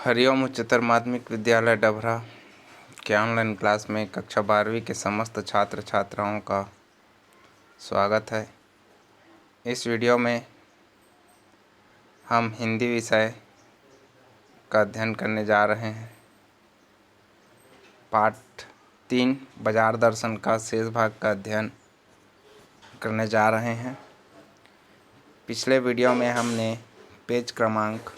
हरिओम उच्चतर माध्यमिक विद्यालय डभरा के ऑनलाइन क्लास में कक्षा 12वीं के समस्त छात्र छात्राओं का स्वागत है। इस वीडियो में हम हिंदी विषय का अध्ययन करने जा रहे हैं। पाठ 3 बाजार दर्शन का शेष भाग का अध्ययन करने जा रहे हैं। पिछले वीडियो में हमने पेज क्रमांक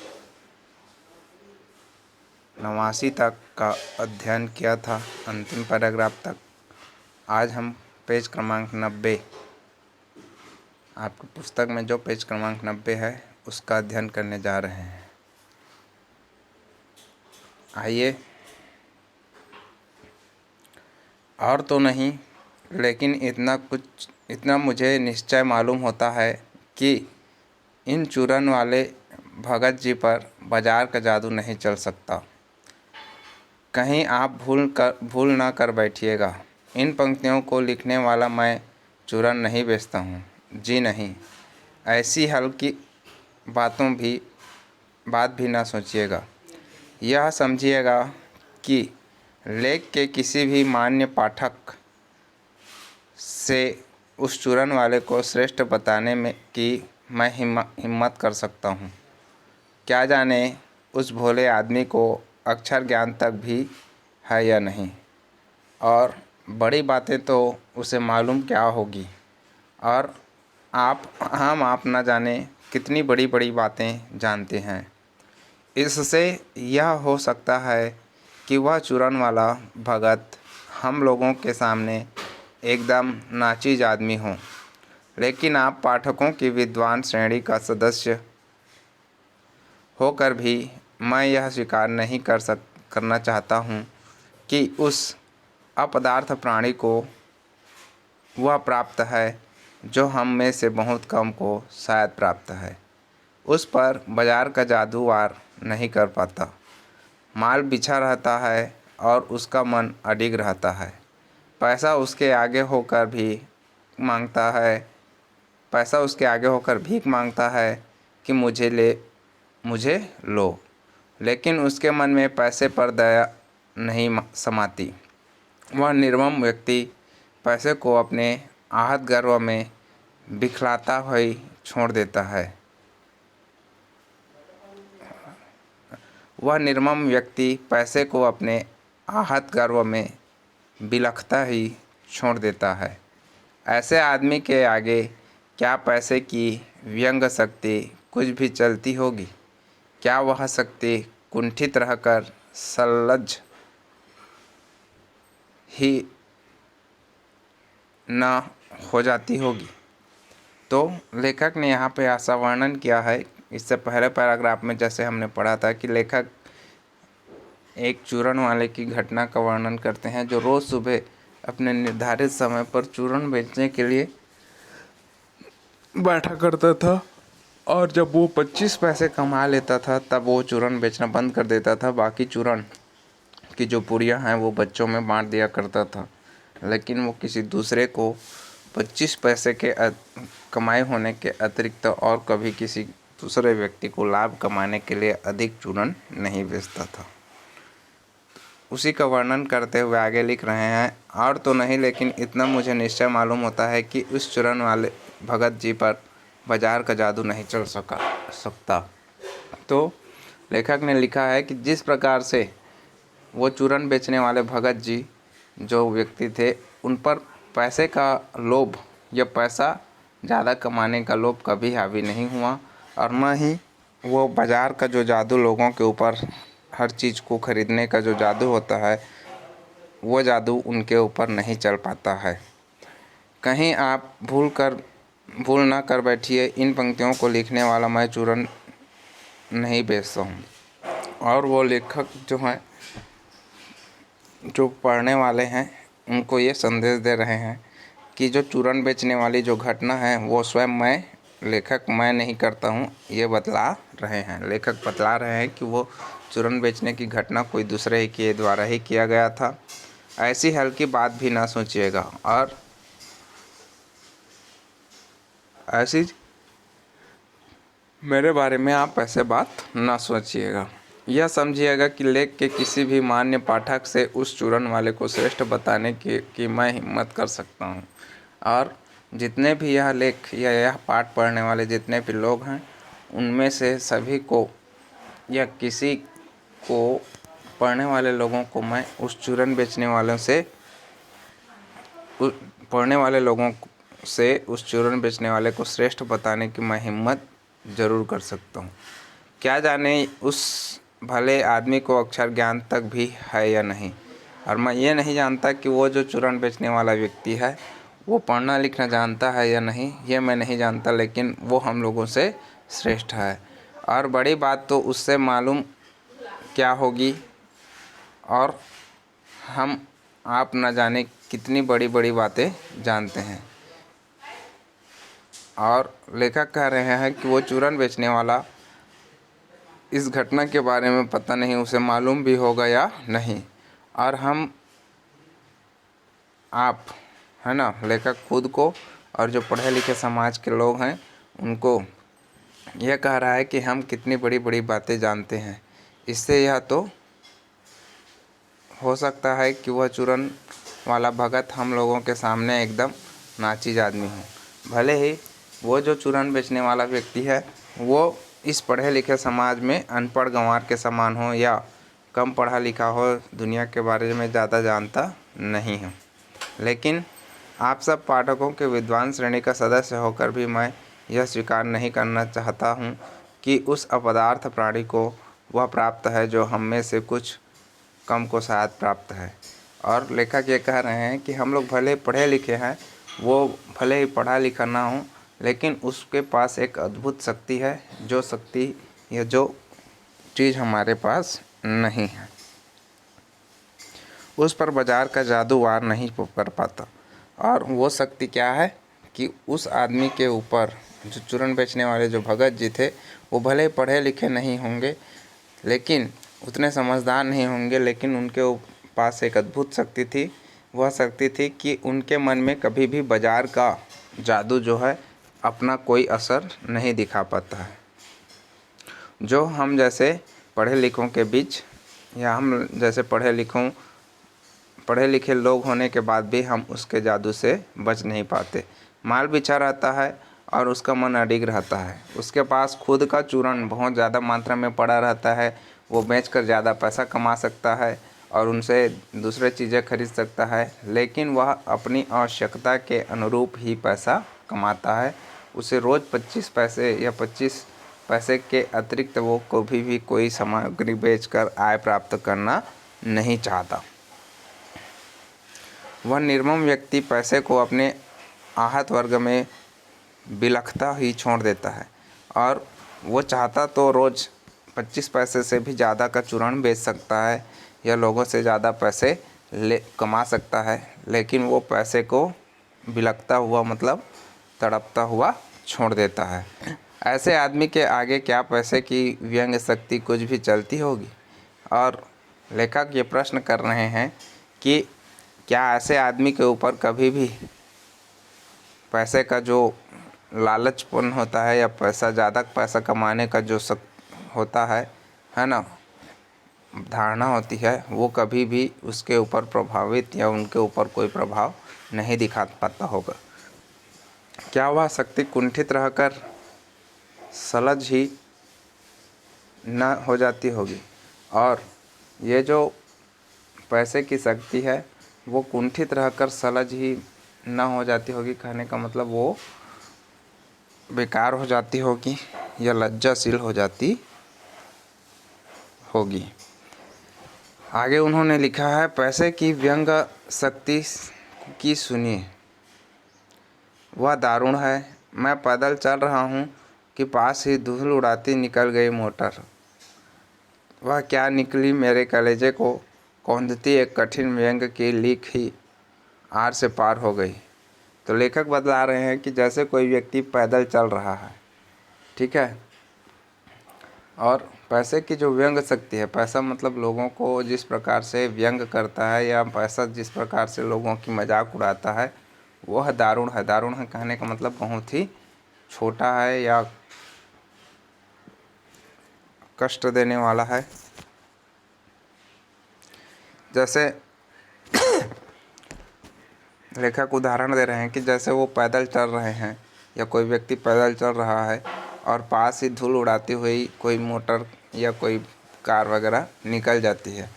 89 तक का अध्ययन किया था, अंतिम पैराग्राफ तक। आज हम पेज क्रमांक 90, आपकी पुस्तक में जो पेज क्रमांक 90 है उसका अध्ययन करने जा रहे हैं। आइए। और तो नहीं, लेकिन इतना मुझे निश्चय मालूम होता है कि इन चूरन वाले भगत जी पर बाजार का जादू नहीं चल सकता। कहीं आप भूल ना कर बैठिएगा। इन पंक्तियों को लिखने वाला मैं चूरन नहीं बेचता हूँ, जी नहीं। ऐसी हल्की बात भी ना सोचिएगा। यह समझिएगा कि लेख के किसी भी मान्य पाठक से उस चूरन वाले को श्रेष्ठ बताने में कि मैं हिम्मत कर सकता हूँ। क्या जाने उस भोले आदमी को अक्षर ज्ञान तक भी है या नहीं, और बड़ी बातें तो उसे मालूम क्या होगी। और आप न जाने कितनी बड़ी बड़ी बातें जानते हैं। इससे यह हो सकता है कि वह चूरन वाला भगत हम लोगों के सामने एकदम नाचीज आदमी हो, लेकिन आप पाठकों की विद्वान श्रेणी का सदस्य होकर भी मैं यह स्वीकार नहीं करना चाहता हूँ कि उस अपदार्थ प्राणी को वह प्राप्त है जो हम में से बहुत कम को शायद प्राप्त है। उस पर बाजार का जादू वार नहीं कर पाता। माल बिछा रहता है और उसका मन अडिग रहता है। पैसा उसके आगे होकर भीख मांगता है कि मुझे लो, लेकिन उसके मन में पैसे पर दया नहीं समाती। वह निर्मम व्यक्ति पैसे को अपने आहत गर्व में बिखलाता हुआ छोड़ देता है। वह निर्मम व्यक्ति पैसे को अपने आहत गर्व में बिलखता ही छोड़ देता है। ऐसे आदमी के आगे क्या पैसे की व्यंग शक्ति कुछ भी चलती होगी? क्या वह शक्ति कुंठित रहकर सल्लज ही न हो जाती होगी? तो लेखक ने यहाँ पे ऐसा वर्णन किया है। इससे पहले पैराग्राफ में जैसे हमने पढ़ा था कि लेखक एक चूरन वाले की घटना का वर्णन करते हैं जो रोज़ सुबह अपने निर्धारित समय पर चूरन बेचने के लिए बैठा करता था, और जब वो 25 पैसे कमा लेता था तब वो चूरन बेचना बंद कर देता था। बाकी चूरन की जो पुड़ियाँ हैं वो बच्चों में बांट दिया करता था, लेकिन वो किसी दूसरे को 25 पैसे के कमाई होने के अतिरिक्त और कभी किसी दूसरे व्यक्ति को लाभ कमाने के लिए अधिक चूरन नहीं बेचता था। उसी का वर्णन करते हुए आगे लिख रहे हैं, और तो नहीं, लेकिन इतना मुझे निश्चय मालूम होता है कि उस चूरन वाले भगत जी पर बाजार का जादू नहीं चल सकता। तो लेखक ने लिखा है कि जिस प्रकार से वो चूरन बेचने वाले भगत जी जो व्यक्ति थे, उन पर पैसे का लोभ या पैसा ज़्यादा कमाने का लोभ कभी हावी नहीं हुआ, और न ही वो बाज़ार का जो जादू लोगों के ऊपर हर चीज़ को खरीदने का जो जादू होता है वो जादू उनके ऊपर नहीं चल पाता है। कहीं आप भूल ना कर बैठिए। इन पंक्तियों को लिखने वाला मैं चूरन नहीं बेचता हूँ। और वो लेखक जो हैं, जो पढ़ने वाले हैं, उनको ये संदेश दे रहे हैं कि जो चूरन बेचने वाली जो घटना है वो स्वयं मैं नहीं करता हूँ, ये बतला रहे हैं। लेखक बतला रहे हैं कि वो चूरन बेचने की घटना कोई दूसरे ही के द्वारा ही किया गया था। ऐसी हल्की बात भी ना सोचिएगा, और ऐसी मेरे बारे में आप ऐसे बात ना सोचिएगा। यह समझिएगा कि लेख के किसी भी मान्य पाठक से उस चूरन वाले को श्रेष्ठ बताने की मैं हिम्मत कर सकता हूँ। और जितने भी यह लेख या यह पाठ पढ़ने वाले जितने भी लोग हैं, उनमें से सभी को या किसी को पढ़ने वाले लोगों को मैं उस चूरन बेचने वालों से पढ़ने वाले लोगों से उस चूरन बेचने वाले को श्रेष्ठ बताने की मैं हिम्मत ज़रूर कर सकता हूँ। क्या जाने उस भले आदमी को अक्षर ज्ञान तक भी है या नहीं। और मैं ये नहीं जानता कि वो जो चूरन बेचने वाला व्यक्ति है वो पढ़ना लिखना जानता है या नहीं, ये मैं नहीं जानता, लेकिन वो हम लोगों से श्रेष्ठ है। और बड़ी बात तो उससे मालूम क्या होगी, और हम आप न जाने कितनी बड़ी बड़ी बातें जानते हैं। और लेखक कह रहे हैं कि वो चूरन बेचने वाला इस घटना के बारे में पता नहीं उसे मालूम भी होगा या नहीं। और हम आप है ना, लेखक खुद को और जो पढ़े लिखे समाज के लोग हैं उनको यह कह रहा है कि हम कितनी बड़ी बड़ी बातें जानते हैं। इससे यह तो हो सकता है कि वह चूरन वाला भगत हम लोगों के सामने एकदम नाचीज आदमी हो। भले ही वो जो चूरन बेचने वाला व्यक्ति है वो इस पढ़े लिखे समाज में अनपढ़ गंवार के समान हो या कम पढ़ा लिखा हो, दुनिया के बारे में ज़्यादा जानता नहीं हो, लेकिन आप सब पाठकों के विद्वान श्रेणी का सदस्य होकर भी मैं यह स्वीकार नहीं करना चाहता हूँ कि उस अपदार्थ प्राणी को वह प्राप्त है जो हम में से कुछ कम को शायद प्राप्त है। और लेखक ये कह रहे हैं कि हम लोग भले पढ़े लिखे हैं, वो भले ही पढ़ा लिखा ना हो, लेकिन उसके पास एक अद्भुत शक्ति है, जो शक्ति या जो चीज़ हमारे पास नहीं है। उस पर बाजार का जादू वार नहीं कर पाता। और वो शक्ति क्या है कि उस आदमी के ऊपर, जो चूरन बेचने वाले जो भगत जी थे, वो भले पढ़े लिखे नहीं होंगे, लेकिन उतने समझदार नहीं होंगे, लेकिन उनके पास एक अद्भुत शक्ति थी। वह शक्ति थी कि उनके मन में कभी भी बाजार का जादू जो है अपना कोई असर नहीं दिखा पाता है। जो हम जैसे पढ़े लिखों के बीच, या हम जैसे पढ़े लिखे लोग होने के बाद भी हम उसके जादू से बच नहीं पाते। माल बिछा रहता है और उसका मन अडिग रहता है। उसके पास खुद का चूरन बहुत ज़्यादा मात्रा में पड़ा रहता है, वो बेचकर ज़्यादा पैसा कमा सकता है और उनसे दूसरे चीज़ें खरीद सकता है, लेकिन वह अपनी आवश्यकता के अनुरूप ही पैसा कमाता है। उसे रोज़ 25 पैसे या 25 पैसे के अतिरिक्त वो कभी भी कोई सामग्री बेचकर आय प्राप्त करना नहीं चाहता। वह निर्मम व्यक्ति पैसे को अपने आहत वर्ग में बिलखता ही छोड़ देता है, और वो चाहता तो रोज़ 25 पैसे से भी ज़्यादा का चूरण बेच सकता है या लोगों से ज़्यादा पैसे कमा सकता है, लेकिन वो पैसे को बिलखता हुआ मतलब तड़पता हुआ छोड़ देता है। ऐसे आदमी के आगे क्या पैसे की व्यंग शक्ति कुछ भी चलती होगी। और लेखक ये प्रश्न कर रहे हैं कि क्या ऐसे आदमी के ऊपर कभी भी पैसे का जो लालचपन होता है या ज़्यादा पैसा कमाने का जो होता है ना, धारणा होती है, वो कभी भी उसके ऊपर प्रभावित या उनके ऊपर कोई प्रभाव नहीं दिखा पाता होगा। क्या वह शक्ति कुंठित रहकर सलज ही न हो जाती होगी। और ये जो पैसे की शक्ति है वो कुंठित रहकर सलज ही न हो जाती होगी, कहने का मतलब वो बेकार हो जाती होगी या लज्जाशील हो जाती होगी। आगे उन्होंने लिखा है, पैसे की व्यंग शक्ति की सुनिए, वह दारुण है। मैं पैदल चल रहा हूँ कि पास ही धूल उड़ाती निकल गई मोटर। वह क्या निकली मेरे कलेजे को कौंधती एक कठिन व्यंग की लीक ही आर से पार हो गई। तो लेखक बतला रहे हैं कि जैसे कोई व्यक्ति पैदल चल रहा है, ठीक है, और पैसे की जो व्यंग शक्ति है, पैसा मतलब लोगों को जिस प्रकार से व्यंग करता है या पैसा जिस प्रकार से लोगों की मजाक उड़ाता है, वह दारुण है। दारुण है कहने का मतलब बहुत ही छोटा है या कष्ट देने वाला है। जैसे लेखक उदाहरण दे रहे हैं कि जैसे वो पैदल चल रहे हैं या कोई व्यक्ति पैदल चल रहा है और पास ही धूल उड़ाती हुई कोई मोटर या कोई कार वगैरह निकल जाती है।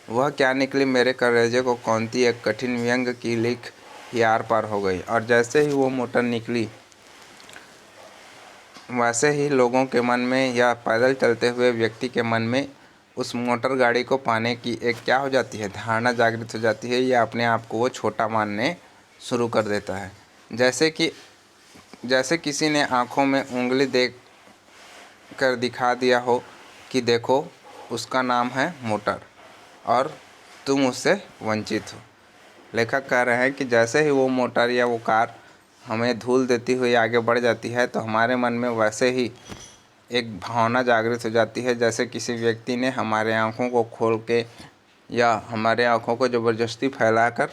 वह क्या निकली मेरे कलेजे को कौंधी एक कठिन व्यंग की लिख ही आर पार हो गई। और जैसे ही वो मोटर निकली वैसे ही लोगों के मन में या पैदल चलते हुए व्यक्ति के मन में उस मोटर गाड़ी को पाने की एक क्या हो जाती है, धारणा जागृत हो जाती है या अपने आप को वो छोटा मानने शुरू कर देता है। जैसे किसी ने आँखों में उंगली देख कर दिखा दिया हो कि देखो उसका नाम है मोटर और तुम उससे वंचित हो। लेखक कह रहे हैं कि जैसे ही वो मोटर या वो कार हमें धूल देती हुई आगे बढ़ जाती है तो हमारे मन में वैसे ही एक भावना जागृत हो जाती है, जैसे किसी व्यक्ति ने हमारे आँखों को खोल के या हमारे आँखों को ज़बरदस्ती फैलाकर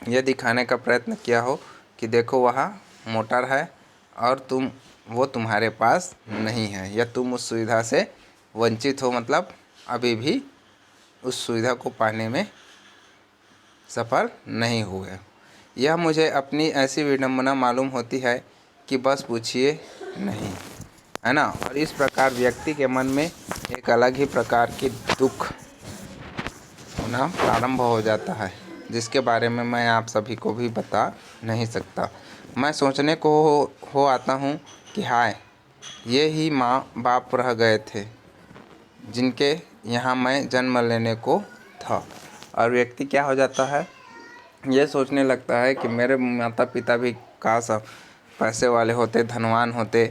यह दिखाने का प्रयत्न किया हो कि देखो वहाँ मोटर है और वो तुम्हारे पास नहीं है या तुम उस सुविधा से वंचित हो, मतलब अभी भी उस सुविधा को पाने में सफल नहीं हुए। यह मुझे अपनी ऐसी विडंबना मालूम होती है कि बस पूछिए नहीं, है ना। और इस प्रकार व्यक्ति के मन में एक अलग ही प्रकार की दुख होना प्रारंभ हो जाता है, जिसके बारे में मैं आप सभी को भी बता नहीं सकता। मैं सोचने को हो आता हूँ कि हाय, ये ही माँ बाप रह गए थे जिनके यहाँ मैं जन्म लेने को था। और व्यक्ति क्या हो जाता है, ये सोचने लगता है कि मेरे माता पिता भी काश पैसे वाले होते, धनवान होते,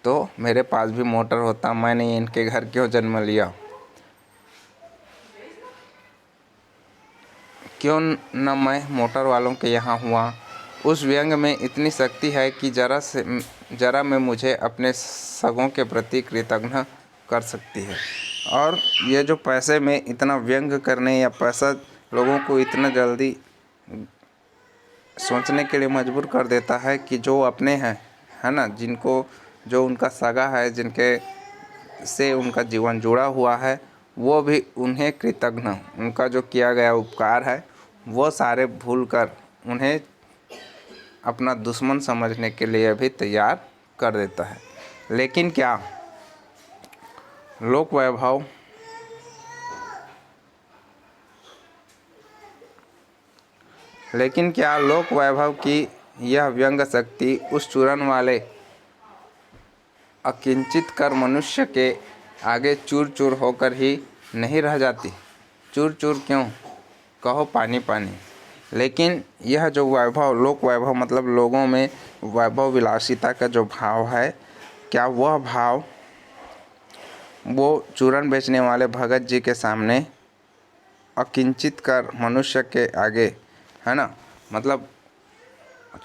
तो मेरे पास भी मोटर होता, मैंने इनके घर क्यों जन्म लिया, क्यों न मैं मोटर वालों के यहाँ हुआ। उस व्यंग में इतनी शक्ति है कि जरा में मुझे अपने सगों के प्रति कृतज्ञ कर सकती है। और ये जो पैसे में इतना व्यंग करने या पैसा लोगों को इतना जल्दी सोचने के लिए मजबूर कर देता है कि जो अपने हैं, है ना, जिनको जो उनका सगा है, जिनके से उनका जीवन जुड़ा हुआ है, वो भी उन्हें कृतज्ञ, उनका जो किया गया उपकार है वो सारे भूलकर उन्हें अपना दुश्मन समझने के लिए भी तैयार कर देता है। लेकिन क्या लोक वैभव की यह व्यंग शक्ति उस चूरन वाले अकिंचित कर मनुष्य के आगे चूर चूर होकर ही नहीं रह जाती। चूर चूर क्यों कहो, पानी पानी। लेकिन यह जो वैभव, लोक वैभव मतलब लोगों में वैभव विलासिता का जो भाव है, क्या वह भाव वो चूरन बेचने वाले भगत जी के सामने अकिंचित कर मनुष्य के आगे, है ना, मतलब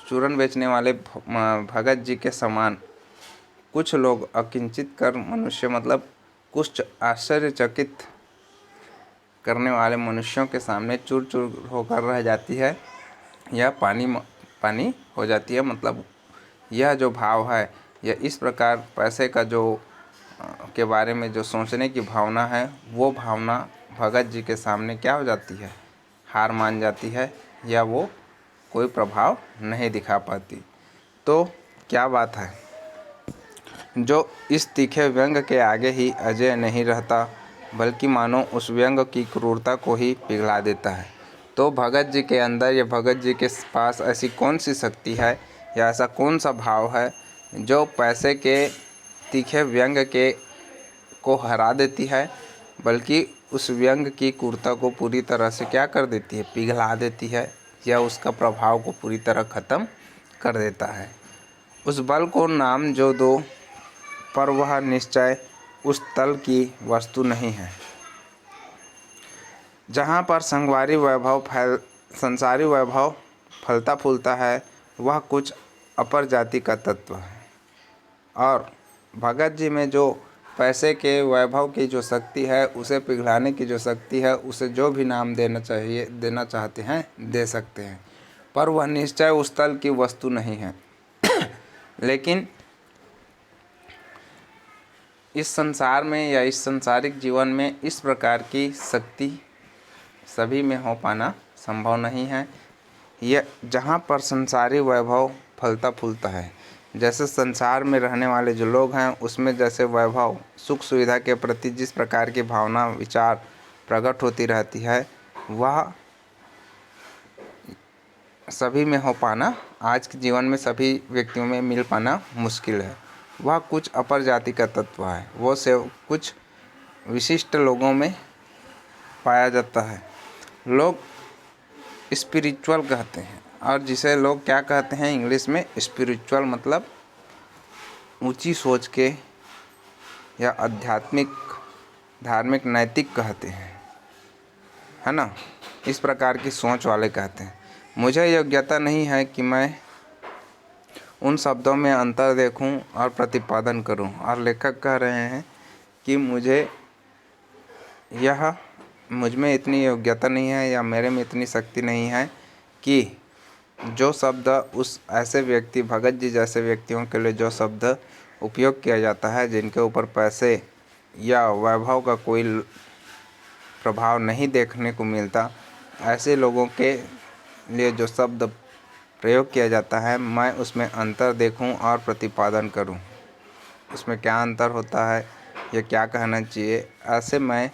चूरन बेचने वाले भगत जी के समान कुछ लोग अकिंचित कर मनुष्य मतलब कुछ आश्चर्यचकित करने वाले मनुष्यों के सामने चूर चूर होकर रह जाती है या पानी पानी हो जाती है। मतलब यह जो भाव है, यह इस प्रकार पैसे का जो के बारे में जो सोचने की भावना है, वो भावना भगत जी के सामने क्या हो जाती है, हार मान जाती है या वो कोई प्रभाव नहीं दिखा पाती। तो क्या बात है, जो इस तीखे व्यंग के आगे ही अजय नहीं रहता, बल्कि मानो उस व्यंग की क्रूरता को ही पिघला देता है। तो भगत जी के अंदर या भगत जी के पास ऐसी कौन सी शक्ति है या ऐसा कौन सा भाव है जो पैसे के तीखे व्यंग के को हरा देती है, बल्कि उस व्यंग की क्रूरता को पूरी तरह से क्या कर देती है, पिघला देती है या उसका प्रभाव को पूरी तरह ख़त्म कर देता है। उस बल को नाम जो दो, पर वह निश्चय उस तल की वस्तु नहीं है जहाँ पर संसारी वैभव फलता फूलता है। वह कुछ अपर जाति का तत्व है। और भगत जी में जो पैसे के वैभव की जो शक्ति है, उसे पिघलाने की जो शक्ति है, उसे जो भी नाम देना चाहते हैं दे सकते हैं, पर वह निश्चय उस तल की वस्तु नहीं है। लेकिन इस संसार में या इस सांसारिक जीवन में इस प्रकार की शक्ति सभी में हो पाना संभव नहीं है। यह जहाँ पर संसारी वैभव फलता फूलता है, जैसे संसार में रहने वाले जो लोग हैं उसमें जैसे वैभव सुख सुविधा के प्रति जिस प्रकार की भावना विचार प्रकट होती रहती है, वह सभी में हो पाना आज के जीवन में सभी व्यक्तियों में मिल पाना मुश्किल है। वह कुछ अपर जाति का तत्व है, वो से कुछ विशिष्ट लोगों में पाया जाता है। लोग स्पिरिचुअल कहते हैं, और जिसे लोग क्या कहते हैं इंग्लिश में, स्पिरिचुअल मतलब ऊंची सोच के या आध्यात्मिक धार्मिक नैतिक कहते हैं, है ना। इस प्रकार की सोच वाले कहते हैं। मुझे योग्यता नहीं है कि मैं उन शब्दों में अंतर देखूं और प्रतिपादन करूं। और लेखक कह रहे हैं कि मुझ में इतनी योग्यता नहीं है या मेरे में इतनी शक्ति नहीं है कि जो शब्द उस ऐसे व्यक्ति भगत जी जैसे व्यक्तियों के लिए जो शब्द उपयोग किया जाता है, जिनके ऊपर पैसे या वैभव का कोई प्रभाव नहीं देखने को मिलता, ऐसे लोगों के लिए जो शब्द प्रयोग किया जाता है, मैं उसमें अंतर देखूं और प्रतिपादन करूं। उसमें क्या अंतर होता है या क्या कहना चाहिए, ऐसे मैं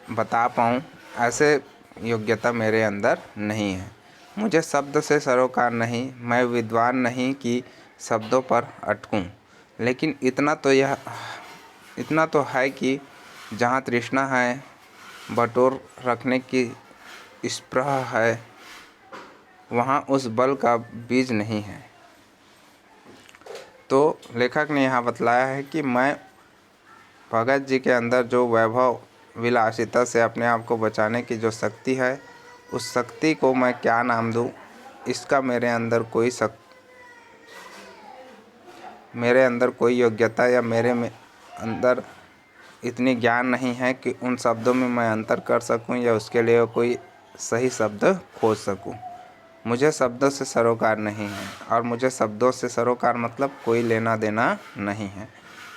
बता पाऊं, ऐसे योग्यता मेरे अंदर नहीं है। मुझे शब्द से सरोकार नहीं, मैं विद्वान नहीं कि शब्दों पर अटकूं। लेकिन इतना तो है कि जहाँ तृष्णा है, बटोर रखने की स्पृहा है, वहाँ उस बल का बीज नहीं है। तो लेखक ने यहाँ बतलाया है कि मैं भगत जी के अंदर जो वैभव विलासिता से अपने आप को बचाने की जो शक्ति है, उस शक्ति को मैं क्या नाम दूँ, इसका मेरे अंदर कोई योग्यता या मेरे में अंदर इतनी ज्ञान नहीं है कि उन शब्दों में मैं अंतर कर सकूं या उसके लिए कोई सही शब्द खोज सकूं। मुझे शब्दों से सरोकार नहीं है, और मुझे शब्दों से सरोकार मतलब कोई लेना देना नहीं है।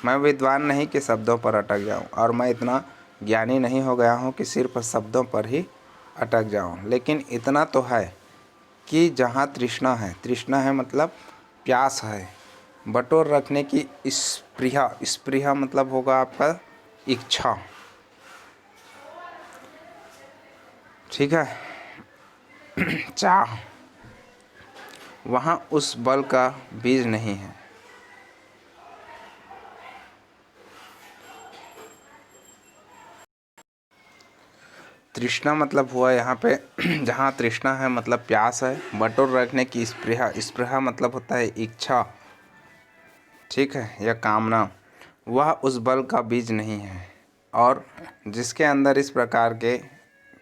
मैं विद्वान नहीं कि शब्दों पर अटक जाऊं, और मैं इतना ज्ञानी नहीं हो गया हूं कि सिर्फ शब्दों पर ही अटक जाऊं। लेकिन इतना तो है कि जहां तृष्णा है मतलब प्यास है, बटोर रखने की स्पृहा मतलब होगा आपका इच्छा, ठीक है, चाह, वहाँ उस बल का बीज नहीं है। तृष्णा मतलब हुआ यहाँ पे जहाँ तृष्णा है मतलब प्यास है, बटोर रखने की स्पृहा मतलब होता है इच्छा, ठीक है, या कामना, वह उस बल का बीज नहीं है। और जिसके अंदर इस प्रकार के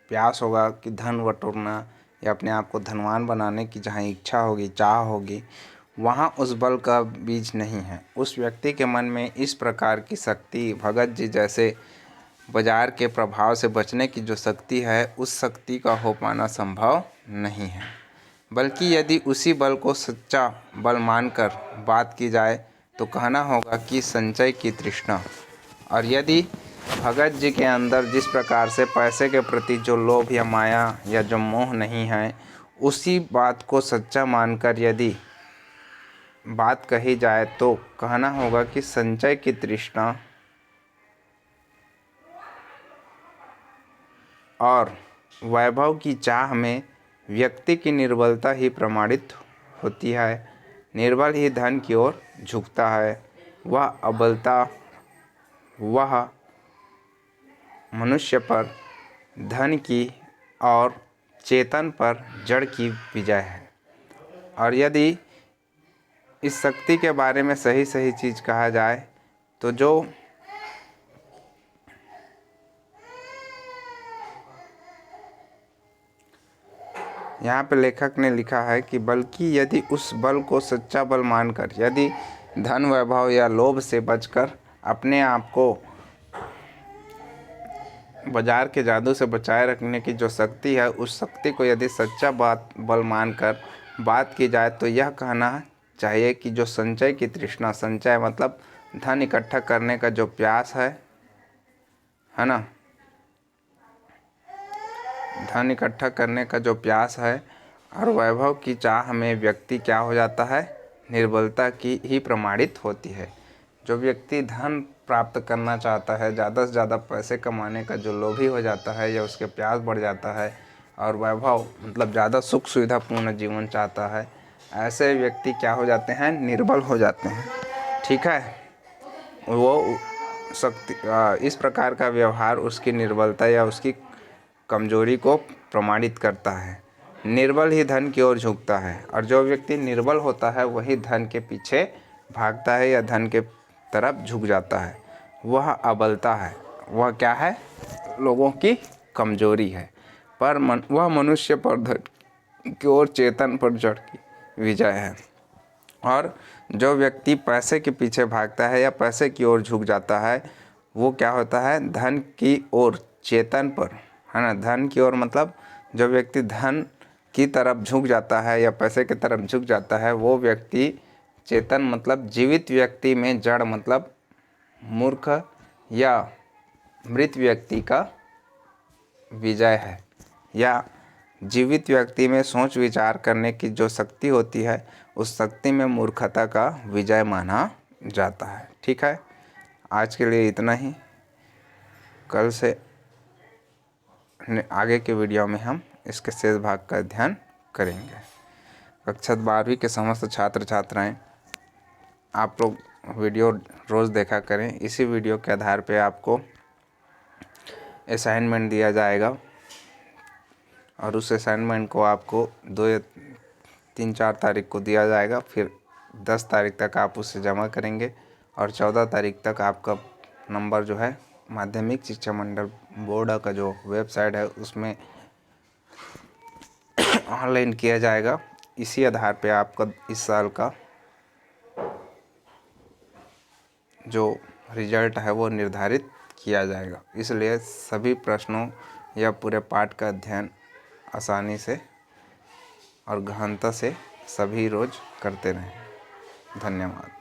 प्यास होगा कि धन बटोरना या अपने आप को धनवान बनाने की जहाँ इच्छा होगी, चाह होगी, वहाँ उस बल का बीज नहीं है। उस व्यक्ति के मन में इस प्रकार की शक्ति, भगत जी जैसे बाजार के प्रभाव से बचने की जो शक्ति है, उस शक्ति का हो पाना संभव नहीं है। बल्कि यदि उसी बल को सच्चा बल मानकर बात की जाए तो कहना होगा कि संचय की तृष्णा। और यदि भगत जी के अंदर जिस प्रकार से पैसे के प्रति जो लोभ या माया या जो मोह नहीं है, उसी बात को सच्चा मानकर यदि बात कही जाए तो कहना होगा कि संचय की तृष्णा और वैभव की चाह में व्यक्ति की निर्बलता ही प्रमाणित होती है। निर्बल ही धन की ओर झुकता है। वह अबलता, वह मनुष्य पर धन की और चेतन पर जड़ की विजय है। और यदि इस शक्ति के बारे में सही सही चीज़ कहा जाए तो जो यहाँ पे लेखक ने लिखा है कि बल्कि यदि उस बल को सच्चा बल मानकर, यदि धन वैभव या लोभ से बचकर अपने आप को बाजार के जादू से बचाए रखने की जो शक्ति है, उस शक्ति को यदि सच्चा बल मानकर बात की जाए तो यह कहना चाहिए कि जो संचय की तृष्णा, संचय मतलब धन इकट्ठा करने का जो प्यास है ना, धन इकट्ठा करने का जो प्यास है और वैभव की चाह में व्यक्ति क्या हो जाता है, निर्बलता की ही प्रमाणित होती है। जो व्यक्ति धन प्राप्त करना चाहता है, ज़्यादा से ज़्यादा पैसे कमाने का जो लोभी हो जाता है या उसके प्यास बढ़ जाता है और वैभव मतलब ज़्यादा सुख सुविधापूर्ण जीवन चाहता है, ऐसे व्यक्ति क्या हो जाते हैं, निर्बल हो जाते हैं। ठीक है, वो शक्ति इस प्रकार का व्यवहार उसकी निर्बलता या उसकी कमजोरी को प्रमाणित करता है। निर्बल ही धन की ओर झुकता है और जो व्यक्ति निर्बल होता है वही धन के पीछे भागता है या धन के तरफ झुक जाता है। वह अबलता है, वह क्या है, लोगों की कमजोरी है। पर वह मनुष्य पर धन की ओर चेतन पर जड़ की विजय है। और जो व्यक्ति पैसे के पीछे भागता है या पैसे की ओर झुक जाता है, वो क्या होता है, धन की ओर चेतन पर, है ना। धन की ओर मतलब जो व्यक्ति धन की तरफ झुक जाता है या पैसे की तरफ झुक जाता है, वो व्यक्ति चेतन मतलब जीवित व्यक्ति में जड़ मतलब मूर्ख या मृत व्यक्ति का विजय है। या जीवित व्यक्ति में सोच विचार करने की जो शक्ति होती है, उस शक्ति में मूर्खता का विजय माना जाता है। ठीक है, आज के लिए इतना ही। कल से आगे के वीडियो में हम इसके शेष भाग का अध्ययन करेंगे। कक्षा 12वीं के समस्त छात्र छात्राएं, आप लोग वीडियो रोज़ देखा करें। इसी वीडियो के आधार पे आपको असाइनमेंट दिया जाएगा और उस असाइनमेंट को आपको 2 या 3-4 तारीख को दिया जाएगा। फिर 10 तारीख तक आप उसे जमा करेंगे और 14 तारीख तक आपका नंबर जो है माध्यमिक शिक्षा मंडल बोर्ड का जो वेबसाइट है उसमें ऑनलाइन किया जाएगा। इसी आधार पे आपका इस साल का जो रिजल्ट है वो निर्धारित किया जाएगा। इसलिए सभी प्रश्नों या पूरे पाठ का अध्ययन आसानी से और गहनता से सभी रोज करते रहें। धन्यवाद।